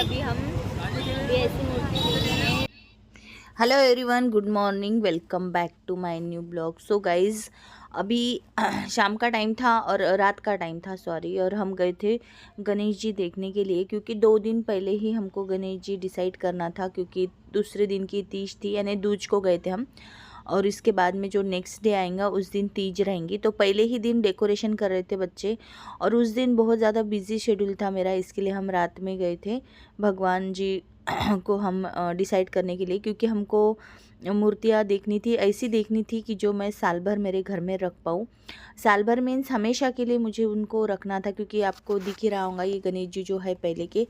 अभी हम ये ऐसी मूर्ति देखेंगे। Hello everyone, good morning, welcome back to my new blog. So guys, अभी शाम का टाइम था और रात का टाइम था, सॉरी, और हम गए थे गणेश जी देखने के लिए, क्योंकि 2 दिन पहले ही हमको गणेश जी डिसाइड करना था, क्योंकि दूसरे दिन की तीज थी, यानी दूज को गए थे हम। और इसके बाद में जो नेक्स्ट डे आएगा उस दिन तीज रहेंगी, तो पहले ही दिन डेकोरेशन कर रहे थे बच्चे। और उस दिन बहुत ज़्यादा बिजी शेड्यूल था मेरा, इसके लिए हम रात में गए थे भगवान जी को हम डिसाइड करने के लिए, क्योंकि हमको मूर्तियाँ देखनी थी, ऐसी देखनी थी कि जो मैं साल भर मेरे घर में रख पाऊँ। साल भर मीन्स हमेशा के लिए मुझे उनको रखना था, क्योंकि आपको दिख ही रहा होगा ये गणेश जी जो है पहले के।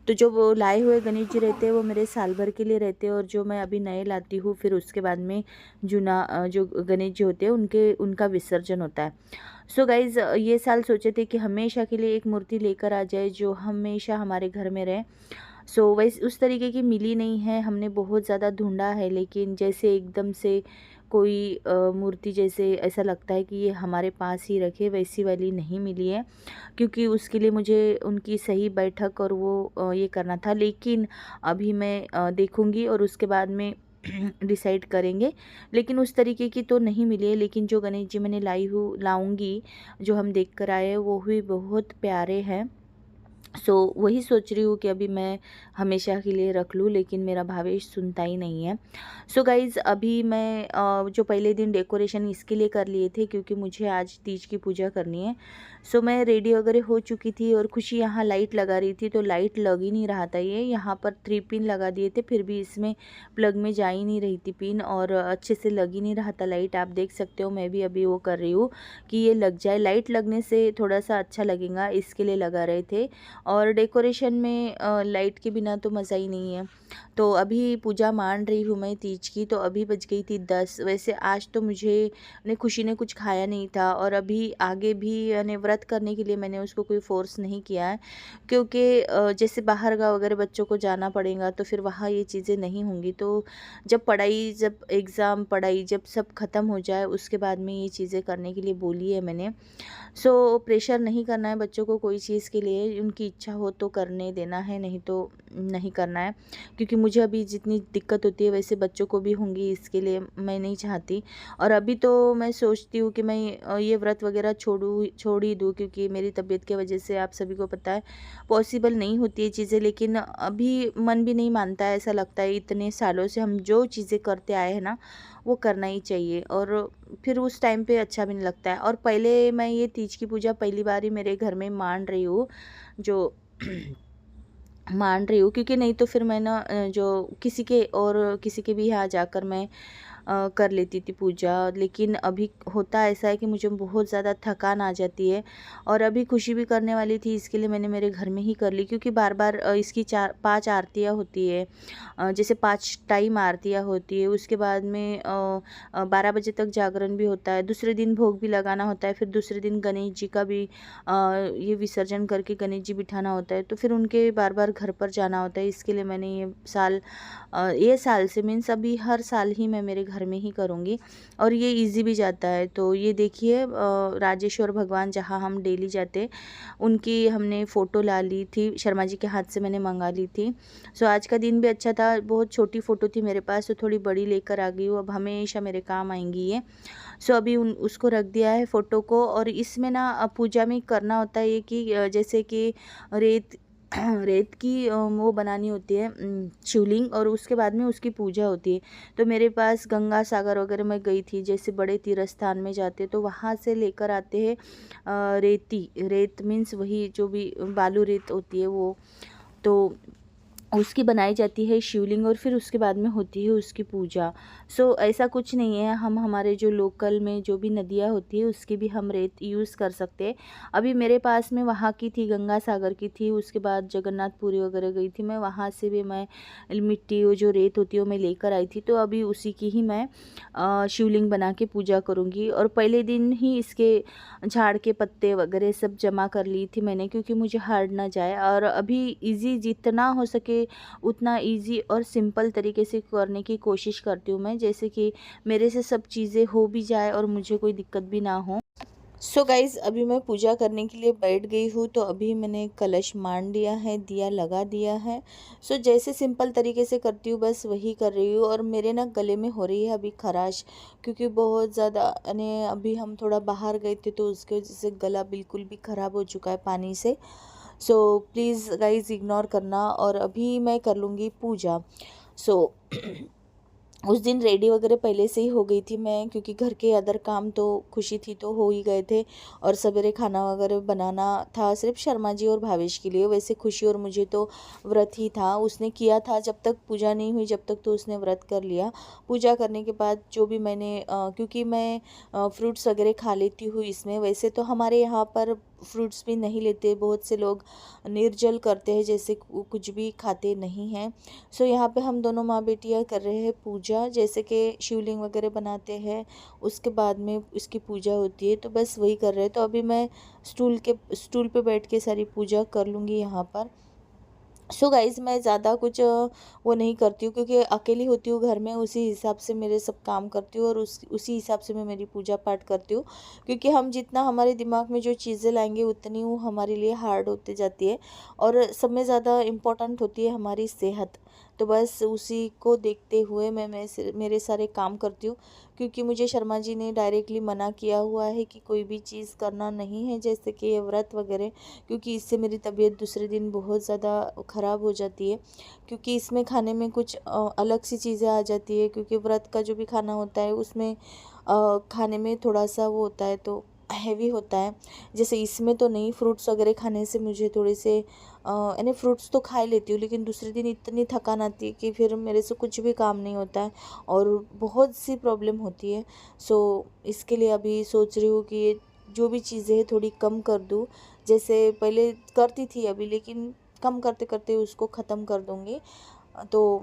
तो जो वो लाए हुए गणेश जी रहते हैं वो मेरे साल भर के लिए रहते हैं, और जो मैं अभी नए लाती हूँ फिर उसके बाद में जूना जो गणेश जी होते हैं उनका विसर्जन होता है। सो गाइज़, ये साल सोचे थे कि हमेशा के लिए एक मूर्ति लेकर आ जाए जो हमेशा हमारे घर में रहे। सो वैसे उस तरीके की मिली नहीं है, हमने बहुत ज़्यादा ढूंढा है, लेकिन जैसे एकदम से कोई मूर्ति जैसे ऐसा लगता है कि ये हमारे पास ही रखे, वैसी वाली नहीं मिली है। क्योंकि उसके लिए मुझे उनकी सही बैठक और वो ये करना था, लेकिन अभी मैं देखूँगी और उसके बाद में डिसाइड करेंगे। लेकिन उस तरीके की तो नहीं मिली है, लेकिन जो गणेश जी मैंने लाऊंगी, जो हम देख कर आए हैं, वो भी बहुत प्यारे हैं। सो वही सोच रही हूँ कि अभी मैं हमेशा के लिए रख लूँ, लेकिन मेरा भावेश सुनता ही नहीं है। सो गाइज़, अभी मैं जो पहले दिन डेकोरेशन इसके लिए कर लिए थे क्योंकि मुझे आज तीज की पूजा करनी है। सो मैं रेडी वगैरह हो चुकी थी और खुशी यहाँ लाइट लगा रही थी, तो लाइट लग ही नहीं रहा था। ये यहाँ पर 3 पिन लगा दिए थे, फिर भी इसमें प्लग में जा ही नहीं रही थी पिन, और अच्छे से लग ही नहीं रहा था लाइट। आप देख सकते हो, मैं भी अभी वो कर रही हूँ कि ये लग जाए। लाइट लगने से थोड़ा सा अच्छा लगेगा, इसके लिए लगा रहे थे। और डेकोरेशन में लाइट के बिना तो मज़ा ही नहीं है। तो अभी पूजा मान रही हूँ मैं तीज की, तो अभी बज गई थी 10। वैसे आज तो मुझे ने खुशी ने कुछ खाया नहीं था, और अभी आगे भी यानी व्रत करने के लिए मैंने उसको कोई फ़ोर्स नहीं किया है, क्योंकि जैसे बाहर गाँव वगैरह बच्चों को जाना पड़ेगा तो फिर वहाँ ये चीज़ें नहीं होंगी। तो जब एग्ज़ाम पढ़ाई जब सब ख़त्म हो जाए उसके बाद में ये चीज़ें करने के लिए बोली है मैंने। सो प्रेशर नहीं करना है बच्चों को कोई चीज़ के लिए, उनकी इच्छा हो तो करने देना है, नहीं तो नहीं करना है। क्योंकि मुझे अभी जितनी दिक्कत होती है वैसे बच्चों को भी होंगी, इसके लिए मैं नहीं चाहती। और अभी तो मैं सोचती हूँ कि मैं ये व्रत वगैरह छोड़ ही दूँ, क्योंकि मेरी तबीयत की वजह से आप सभी को पता है पॉसिबल नहीं होती है चीज़ें। लेकिन अभी मन भी नहीं मानता है, ऐसा लगता है इतने सालों से हम जो चीज़ें करते आए हैं ना, वो करना ही चाहिए, और फिर उस टाइम पे अच्छा भी नहीं लगता है। और पहले मैं ये तीज की पूजा पहली बार ही मेरे घर में मान रही हूँ, जो मान रही हूँ, क्योंकि नहीं तो फिर मैं ना जो किसी के भी यहाँ जाकर मैं कर लेती थी पूजा। लेकिन अभी होता ऐसा है कि मुझे बहुत ज़्यादा थकान आ जाती है, और अभी खुशी भी करने वाली थी, इसके लिए मैंने मेरे घर में ही कर ली, क्योंकि बार बार इसकी 4-5 आरतियाँ होती है। जैसे 5 टाइम आरतियाँ होती है, उसके बाद में 12 बजे तक जागरण भी होता है, दूसरे दिन भोग भी लगाना होता है, फिर दूसरे दिन गणेश जी का भी ये विसर्जन करके गणेश जी बिठाना होता है, तो फिर उनके बार बार घर पर जाना होता है। इसके लिए मैंने ये साल से मीन्स अभी हर साल ही मैं मेरे घर में ही करूँगी, और ये इजी भी जाता है। तो ये देखिए, राजेश्वर भगवान जहाँ हम डेली जाते, उनकी हमने फ़ोटो ला ली थी, शर्मा जी के हाथ से मैंने मंगा ली थी। सो आज का दिन भी अच्छा था, बहुत छोटी फ़ोटो थी मेरे पास, तो थोड़ी बड़ी लेकर आ गई हूँ, अब हमेशा मेरे काम आएंगी ये। सो अभी उसको रख दिया है फ़ोटो को। और इसमें ना पूजा में करना होता है ये कि जैसे कि रेत रेत की वो बनानी होती है शिवलिंग, और उसके बाद में उसकी पूजा होती है। तो मेरे पास गंगा सागर वगैरह मैं गई थी, जैसे बड़े तीर्थ स्थान में जाते तो वहाँ से लेकर आते हैं रेत मीन्स वही जो भी बालू रेत होती है वो, तो उसकी बनाई जाती है शिवलिंग, और फिर उसके बाद में होती है उसकी पूजा। सो ऐसा कुछ नहीं है, हम हमारे जो लोकल में जो भी नदियाँ होती है उसकी भी हम रेत यूज़ कर सकते हैं। अभी मेरे पास में वहाँ की थी, गंगा सागर की थी, उसके बाद जगन्नाथपुरी वगैरह गई थी मैं, वहाँ से भी मैं मिट्टी वो जो रेत होती है वो मैं लेकर आई थी। तो अभी उसी की ही मैं शिवलिंग बना के पूजा करूँगी। और पहले दिन ही इसके झाड़ के पत्ते वगैरह सब जमा कर ली थी मैंने, क्योंकि मुझे हार्ड ना जाए। और अभी इजी जितना हो सके उतना इजी और सिंपल तरीके से करने की कोशिश करती हूँ मैं, जैसे कि मेरे से सब चीज़ें हो भी जाए और मुझे कोई दिक्कत भी ना हो। सो गाइज़ अभी मैं पूजा करने के लिए बैठ गई हूँ। तो अभी मैंने कलश मान दिया है, दिया लगा दिया है। सो जैसे सिंपल तरीके से करती हूँ बस वही कर रही हूँ। और मेरे ना गले में हो रही है अभी खराश, क्योंकि बहुत ज़्यादा यानी अभी हम थोड़ा बाहर गए थे तो उसके वजह से गला बिल्कुल भी ख़राब हो चुका है पानी से। सो प्लीज़ गाइज़ इग्नोर करना। और अभी मैं कर लूँगी पूजा। सो उस दिन रेडी वगैरह पहले से ही हो गई थी मैं, क्योंकि घर के अदर काम तो खुशी थी तो हो ही गए थे। और सवेरे खाना वगैरह बनाना था सिर्फ शर्मा जी और भावेश के लिए। वैसे खुशी और मुझे तो व्रत ही था, उसने किया था जब तक पूजा नहीं हुई, जब तक तो उसने व्रत कर लिया। पूजा करने के बाद जो भी मैंने क्योंकि मैं फ्रूट्स वगैरह खा लेती हूँ इसमें। वैसे तो हमारे यहाँ पर फ्रूट्स भी नहीं लेते, बहुत से लोग निर्जल करते हैं, जैसे कुछ भी खाते नहीं हैं। सो यहाँ पे हम दोनों माँ बेटियाँ कर रहे हैं पूजा, जैसे कि शिवलिंग वगैरह बनाते हैं उसके बाद में इसकी पूजा होती है, तो बस वही कर रहे हैं। तो अभी मैं स्टूल पे बैठ के सारी पूजा कर लूँगी यहाँ पर। सो गाइज़ मैं ज़्यादा कुछ वो नहीं करती हूँ, क्योंकि अकेली होती हूँ घर में, उसी हिसाब से मेरे सब काम करती हूँ और उसी हिसाब से मैं मेरी पूजा पाठ करती हूँ। क्योंकि हम जितना हमारे दिमाग में जो चीज़ें लाएंगे उतनी वो हमारे लिए हार्ड होती जाती है। और सब में ज़्यादा इम्पोर्टेंट होती है हमारी सेहत। तो बस उसी को देखते हुए मैं मेरे सारे काम करती हूँ। क्योंकि मुझे शर्मा जी ने डायरेक्टली मना किया हुआ है कि कोई भी चीज़ करना नहीं है, जैसे कि ये व्रत वगैरह, क्योंकि इससे मेरी तबीयत दूसरे दिन बहुत ज़्यादा ख़राब हो जाती है। क्योंकि इसमें खाने में कुछ अलग सी चीज़ें आ जाती है, क्योंकि व्रत का जो भी खाना होता है उसमें खाने में थोड़ा सा वो होता है तो हैवी होता है। जैसे इसमें तो नहीं, फ्रूट्स वगैरह खाने से मुझे थोड़े से यानी फ्रूट्स तो खा लेती हूँ, लेकिन दूसरे दिन इतनी थकान आती है कि फिर मेरे से कुछ भी काम नहीं होता है और बहुत सी प्रॉब्लम होती है। सो इसके लिए अभी सोच रही हूँ कि ये जो भी चीज़ें हैं थोड़ी कम कर दूँ। जैसे पहले करती थी अभी, लेकिन कम करते करते उसको ख़त्म कर दूँगी। तो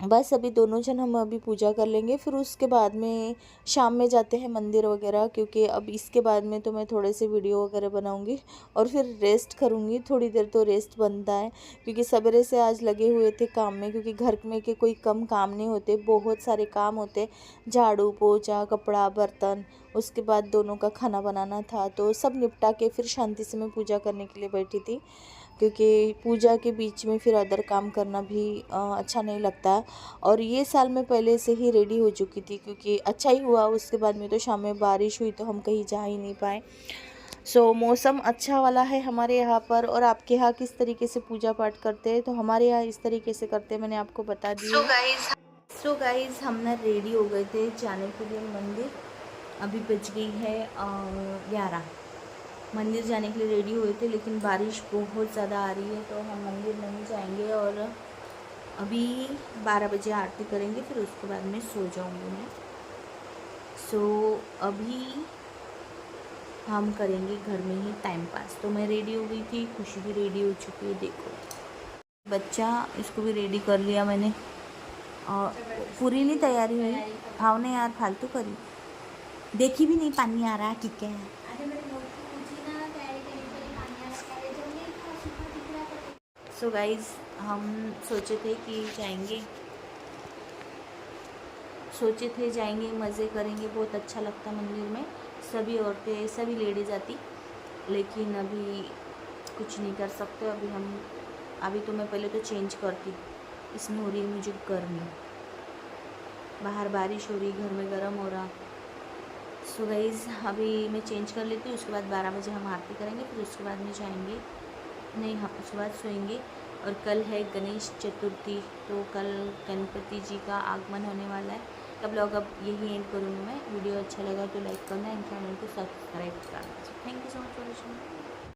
बस अभी दोनों जन हम अभी पूजा कर लेंगे, फिर उसके बाद में शाम में जाते हैं मंदिर वगैरह, क्योंकि अब इसके बाद में तो मैं थोड़े से वीडियो वगैरह बनाऊंगी और फिर रेस्ट करूंगी। थोड़ी देर तो रेस्ट बनता है, क्योंकि सवेरे से आज लगे हुए थे काम में, क्योंकि घर में के कोई कम काम नहीं होते, बहुत सारे काम होते। झाड़ू पोछा कपड़ा बर्तन, उसके बाद दोनों का खाना बनाना था, तो सब निपटा के फिर शांति से मैं पूजा करने के लिए बैठी थी। क्योंकि पूजा के बीच में फिर अदर काम करना भी अच्छा नहीं लगता। और ये साल मैं पहले से ही रेडी हो चुकी थी, क्योंकि अच्छा ही हुआ, उसके बाद में तो शाम में बारिश हुई तो हम कहीं जा ही नहीं पाए। सो मौसम अच्छा वाला है हमारे यहाँ पर। और आपके यहाँ किस तरीके से पूजा पाठ करते हैं? तो हमारे यहाँ इस तरीके से करते हैं, मैंने आपको बता दिया। सो गाइज हम ना रेडी हो गए थे जाने के लिए मंदिर। अभी बज गई है 11। मंदिर जाने के लिए रेडी हुए थे, लेकिन बारिश बहुत ज़्यादा आ रही है तो हम मंदिर नहीं जाएंगे। और अभी 12 बजे आरती करेंगे, फिर उसके बाद में सो जाऊंगी मैं। सो अभी हम करेंगे घर में ही टाइम पास। तो मैं रेडी हो गई थी, खुशी भी रेडी हो चुकी है, देखो बच्चा, इसको भी रेडी कर लिया मैंने। और पूरी नहीं तैयारी हुई, भावने यार फालतू करी, देखी भी नहीं पानी आ रहा ठीक है। सो गाइज हम सोचे थे जाएंगे मज़े करेंगे, बहुत अच्छा लगता मंदिर में, सभी औरतें सभी लेडीज आती। लेकिन अभी कुछ नहीं कर सकते। अभी तो मैं पहले तो चेंज करती, इसमें हो रही है मुझे गर्मी, बाहर बारिश हो रही, घर में गर्म हो रहा। सो गाइज़ अभी मैं चेंज कर लेती हूँ, उसके बाद 12 बजे हम आरती करेंगे, फिर उसके बाद में जाएंगे, नहीं हाँ उसके बाद सोएंगे। और कल है गणेश चतुर्थी, तो कल गणपति जी का आगमन होने वाला है। तब लोग अब यही एंड करूँगी मैं। वीडियो अच्छा लगा तो लाइक करना एंड चैनल को सब्सक्राइब करना। Thank you so much for watching.